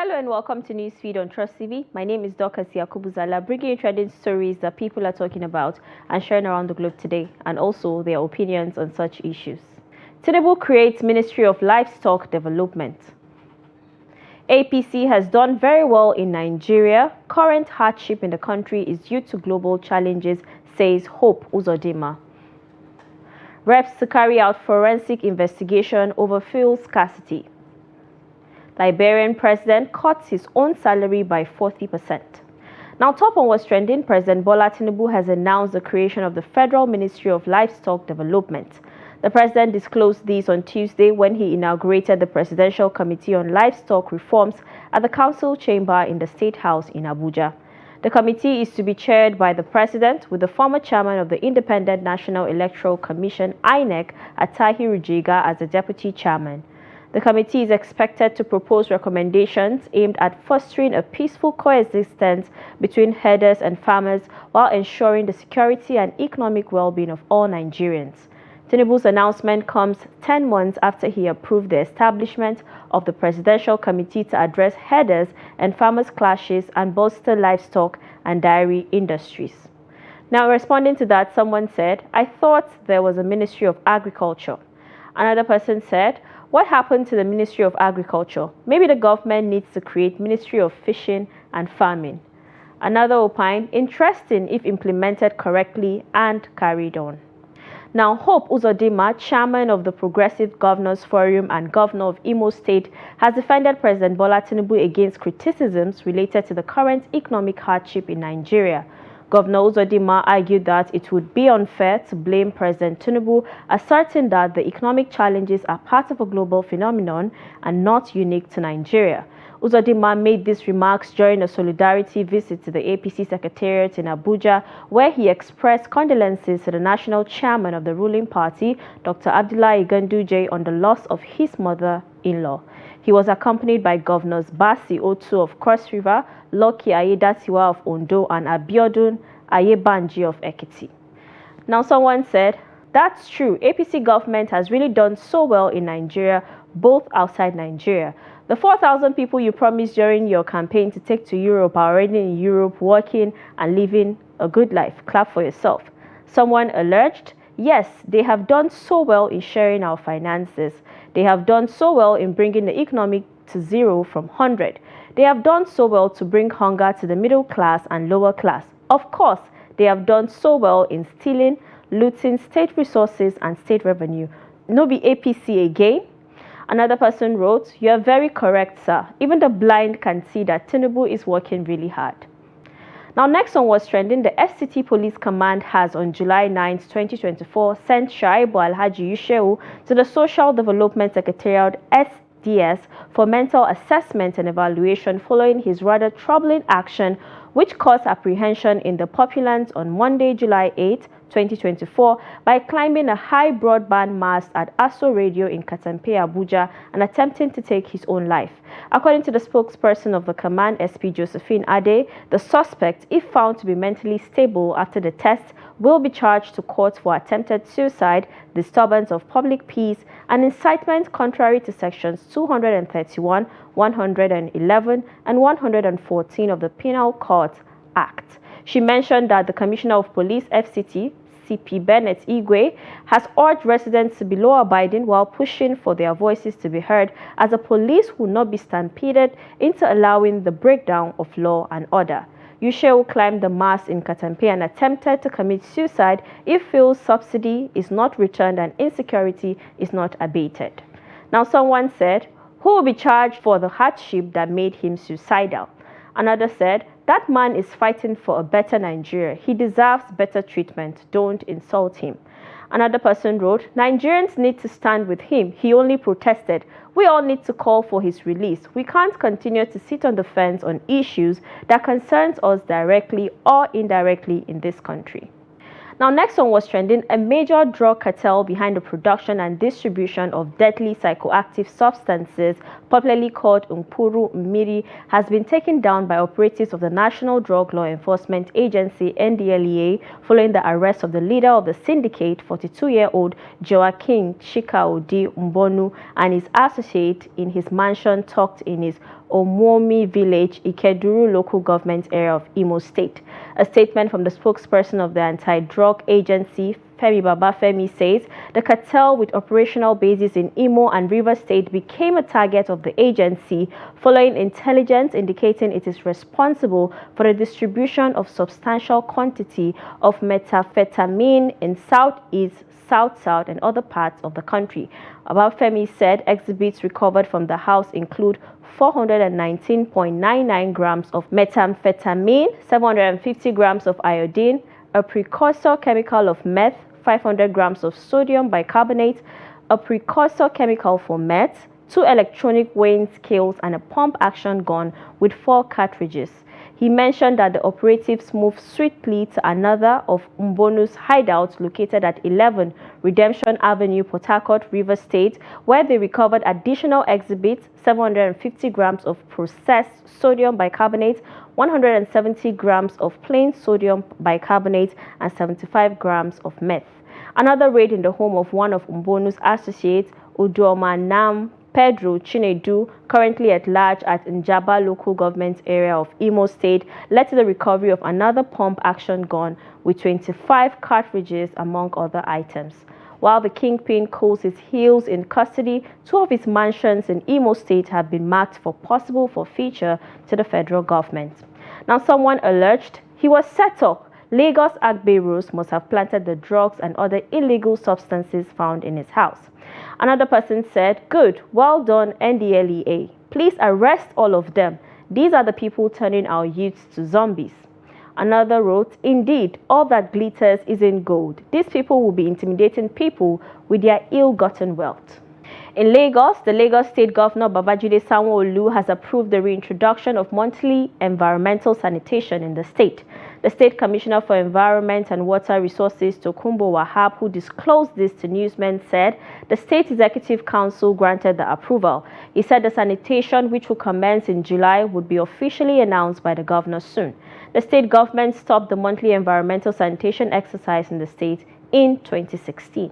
Hello and welcome to Newsfeed on Trust TV. My name is Dorcas Yakubuzala, bringing you trending stories that people are talking about and sharing around the globe today, and also their opinions on such issues. Tinubu creates Ministry of Livestock Development. APC has done very well in Nigeria. Current hardship in the country is due to global challenges, says Hope Uzodinma. Reps to carry out forensic investigation over fuel scarcity. Liberian president cuts his own salary by 40%. Now, top on what's trending, President Bola Tinubu has announced the creation of the Federal Ministry of Livestock Development. The president disclosed this on Tuesday when he inaugurated the Presidential Committee on Livestock Reforms at the Council Chamber in the State House in Abuja. The committee is to be chaired by the president, with the former chairman of the Independent National Electoral Commission, INEC, Atahiru Jega, as the deputy chairman. The committee is expected to propose recommendations aimed at fostering a peaceful coexistence between herders and farmers while ensuring the security and economic well-being of all Nigerians. Tinubu's announcement comes 10 months after he approved the establishment of the Presidential Committee to address herders and farmers' clashes and bolster livestock and dairy industries. Now, responding to that, someone said, "I thought there was a Ministry of Agriculture." Another person said, "What happened to the Ministry of Agriculture? Maybe the government needs to create Ministry of Fishing and Farming." Another opined, "Interesting if implemented correctly and carried on." Now, Hope Uzodinma, chairman of the Progressive Governors Forum and governor of Imo State, has defended President Bola Tinubu against criticisms related to the current economic hardship in Nigeria. Governor Uzodinma argued that it would be unfair to blame President Tinubu, asserting that the economic challenges are part of a global phenomenon and not unique to Nigeria. Uzodinma made these remarks during a solidarity visit to the APC Secretariat in Abuja, where he expressed condolences to the national chairman of the ruling party, Dr. Abdullahi Ganduje, on the loss of his mother-in-law. He was accompanied by Governors Basi Otu of Cross River, Lucky Ayedatiwa of Ondo, and Abiodun Ayebanji of Ekiti. Now, someone said, "That's true. APC government has really done so well in Nigeria, both outside Nigeria. The 4,000 people you promised during your campaign to take to Europe are already in Europe, working and living a good life. Clap for yourself." Someone alleged, "Yes, they have done so well in sharing our finances. They have done so well in bringing the economy to zero from 100. They have done so well to bring hunger to the middle class and lower class. Of course, they have done so well in stealing, looting state resources and state revenue. No be APC again." Another person wrote, "You are very correct, sir. Even the blind can see that Tinubu is working really hard." Now, next on what's trending, the FCT Police Command has on July 9, 2024, sent Shaibu Alhaji Yushewu to the Social Development Secretariat SDS for mental assessment and evaluation following his rather troubling action, which caused apprehension in the populace on Monday, July 8, 2024, by climbing a high broadband mast at Aso Radio in Katampe, Abuja, and attempting to take his own life. According to the spokesperson of the command, SP Josephine Ade, the suspect, if found to be mentally stable after the test, will be charged to court for attempted suicide, disturbance of public peace, and incitement contrary to sections 231, 111, and 114 of the Penal Court Act. She mentioned that the Commissioner of Police, FCT, CP Bennett Igwe, has urged residents to be law-abiding while pushing for their voices to be heard, as the police will not be stampeded into allowing the breakdown of law and order. Yushewu climbed the mast in Katampe and attempted to commit suicide if fuel subsidy is not returned and insecurity is not abated. Now, someone said, "Who will be charged for the hardship that made him suicidal?" Another said, "That man is fighting for a better Nigeria. He deserves better treatment. Don't insult him." Another person wrote, "Nigerians need to stand with him. He only protested. We all need to call for his release. We can't continue to sit on the fence on issues that concerns us directly or indirectly in this country." Now, next on what's trending, a major drug cartel behind the production and distribution of deadly psychoactive substances, popularly called Mpuru Mmiri, has been taken down by operatives of the National Drug Law Enforcement Agency, NDLEA, following the arrest of the leader of the syndicate, 42-year-old Joaquin Chikaodi Mbonu, and his associate in his mansion tucked in his Omomi Village, Ikeduru local government area of Imo State. A statement from the spokesperson of the anti-drug agency, Femi Babafemi, says the cartel with operational bases in Imo and Rivers State became a target of the agency following intelligence indicating it is responsible for the distribution of substantial quantity of methamphetamine in Southeast, South, and other parts of the country. Babafemi said exhibits recovered from the house include 419.99 grams of methamphetamine, 750 grams of iodine, a precursor chemical of meth, 500 grams of sodium bicarbonate, a precursor chemical for meth, 2 electronic weighing scales, and a pump-action gun with 4 cartridges. He mentioned that the operatives moved swiftly to another of Mbonu's hideouts located at 11 Redemption Avenue, Port Harcourt, Rivers State, where they recovered additional exhibits, 750 grams of processed sodium bicarbonate, 170 grams of plain sodium bicarbonate, and 75 grams of meth. Another raid in the home of one of Mbonu's associates, Uzodinma Pedro Chinedu, currently at large at Njaba local government area of Imo State, led to the recovery of another pump-action gun with 25 cartridges, among other items. While the kingpin cools his heels in custody, 2 of his mansions in Imo State have been marked for possible forfeiture to the federal government. Now, someone alleged he was set up. Lagos Agberos must have planted the drugs and other illegal substances found in his house. Another person said, "Good, well done, NDLEA. Please arrest all of them. These are the people turning our youths to zombies." Another wrote, "Indeed, all that glitters isn't gold. These people will be intimidating people with their ill-gotten wealth." In Lagos, the Lagos State Governor Babajide Sanwo-Olu has approved the reintroduction of monthly environmental sanitation in the state. The State Commissioner for Environment and Water Resources, Tokunbo Wahab, who disclosed this to newsmen, said the State Executive Council granted the approval. He said the sanitation, which will commence in July, would be officially announced by the governor soon. The state government stopped the monthly environmental sanitation exercise in the state in 2016.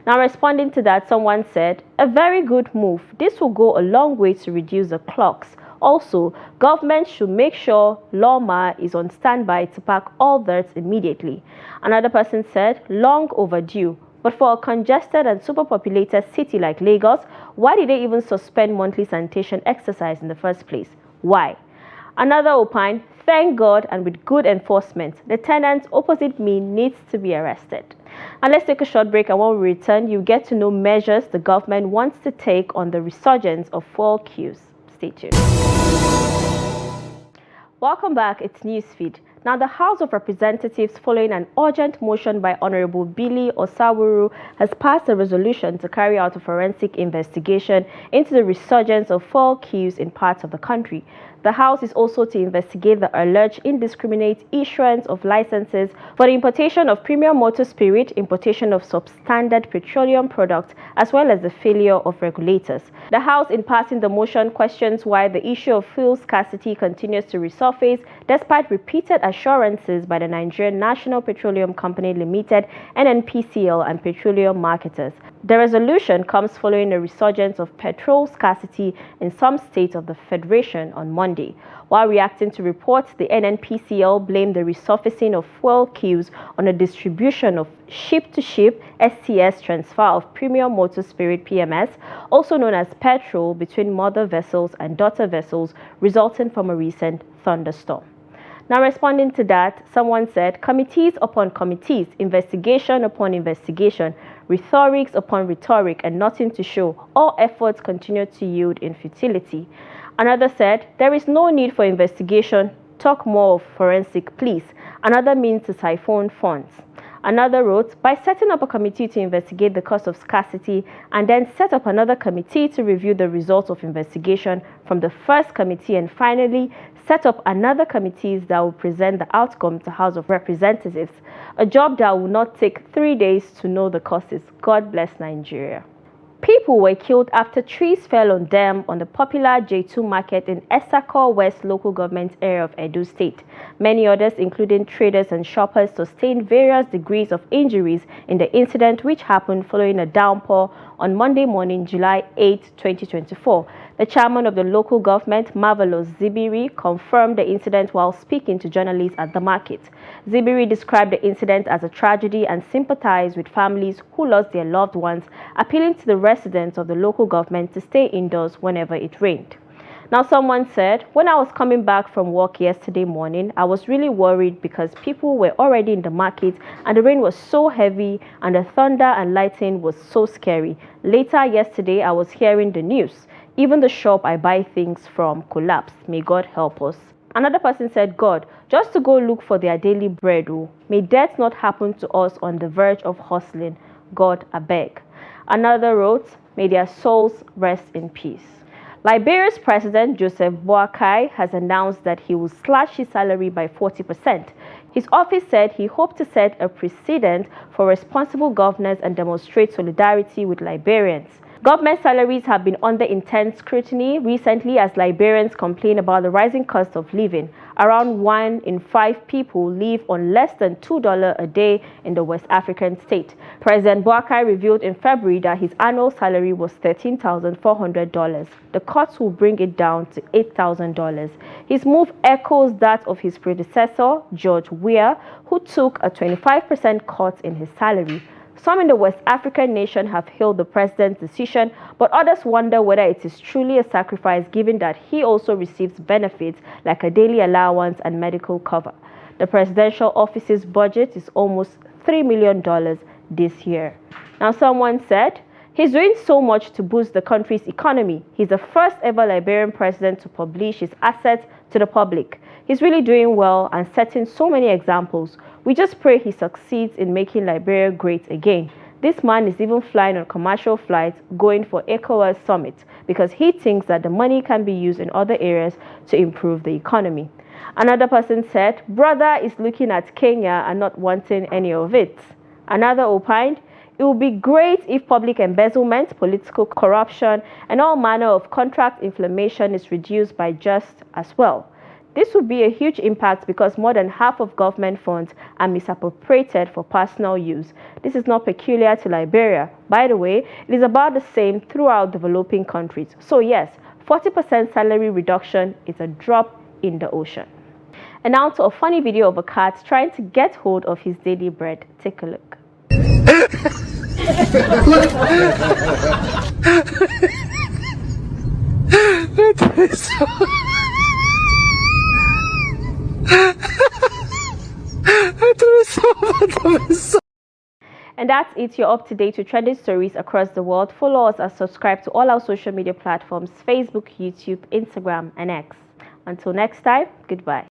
Now, responding to that, someone said, "A very good move. This will go a long way to reduce the clogs. Also, government should make sure Lawma is on standby to pack all dirt immediately." Another person said, "Long overdue. But for a congested and superpopulated city like Lagos, why did they even suspend monthly sanitation exercise in the first place? Why?" Another opined, "Thank God, and with good enforcement, the tenant opposite me needs to be arrested." And let's take a short break, and when we return, you get to know measures the government wants to take on the resurgence of fuel queues. Stay tuned. Welcome back, it's Newsfeed. Now, the House of Representatives, following an urgent motion by Honorable Billy Osawuru, has passed a resolution to carry out a forensic investigation into the resurgence of fuel queues in parts of the country. The House is also to investigate the alleged indiscriminate issuance of licenses for the importation of premium motor spirit, importation of substandard petroleum products, as well as the failure of regulators. The House, in passing the motion, questions why the issue of fuel scarcity continues to resurface despite repeated assurances by the Nigerian National Petroleum Company Limited, NNPCL, and petroleum marketers. The resolution comes following a resurgence of petrol scarcity in some states of the Federation on Monday. While reacting to reports, the NNPCL blamed the resurfacing of fuel queues on the distribution of ship-to-ship STS transfer of premium motor spirit PMS, also known as petrol, between mother vessels and daughter vessels, resulting from a recent thunderstorm. Now, responding to that, someone said, "Committees upon committees, investigation upon investigation, rhetorics upon rhetoric, and nothing to show. All efforts continue to yield in futility." Another said, "There is no need for investigation. Talk more of forensic, please. Another means to siphon funds." Another wrote, "By setting up a committee to investigate the cause of scarcity and then set up another committee to review the results of investigation from the first committee, and finally set up another committees that will present the outcome to House of Representatives. A job that will not take 3 days to know the causes. God bless Nigeria." People were killed after trees fell on them on the popular J2 market in Esako West local government area of Edo State. Many others, including traders and shoppers, sustained various degrees of injuries in the incident, which happened following a downpour on Monday morning, July 8, 2024. The chairman of the local government, Marvelous Zibiri, confirmed the incident while speaking to journalists at the market. Zibiri described the incident as a tragedy and sympathized with families who lost their loved ones, appealing to the residents of the local government to stay indoors whenever it rained. Now, someone said, when I was coming back from work yesterday morning, I was really worried because people were already in the market and the rain was so heavy and the thunder and lightning was so scary. Later yesterday, I was hearing the news. Even the shop I buy things from collapsed. May God help us. Another person said, God, just to go look for their daily bread. Oh, may death not happen to us on the verge of hustling. God, I beg. Another wrote, may their souls rest in peace. Liberia's President Joseph Boakai has announced that he will slash his salary by 40%. His office said he hoped to set a precedent for responsible governance and demonstrate solidarity with Liberians. Government salaries have been under intense scrutiny recently as Liberians complain about the rising cost of living. Around 1 in 5 people live on less than $2 a day in the West African state. President Boakai revealed in February that his annual salary was $13,400. The cuts will bring it down to $8,000. His move echoes that of his predecessor, George Weah, who took a 25% cut in his salary. Some in the West African nation have hailed the president's decision, but others wonder whether it is truly a sacrifice given that he also receives benefits like a daily allowance and medical cover. The presidential office's budget is almost $3 million this year. Now, someone said, he's doing so much to boost the country's economy. He's the first ever Liberian president to publish his assets to the public. He's really doing well and setting so many examples. We just pray he succeeds in making Liberia great again. This man is even flying on commercial flights going for ECOWAS summit because he thinks that the money can be used in other areas to improve the economy. Another person said, brother is looking at Kenya and not wanting any of it. Another opined, it would be great if public embezzlement, political corruption, and all manner of contract inflammation is reduced by just as well. This would be a huge impact because more than half of government funds are misappropriated for personal use. This is not peculiar to Liberia. By the way, it is about the same throughout developing countries. So yes, 40% salary reduction is a drop in the ocean. And now to a funny video of a cat trying to get hold of his daily bread. Take a look. And that's it. You're up to date with trending stories across the world. Follow us and subscribe to all our social media platforms: Facebook, YouTube, Instagram, and X. Until next time, goodbye.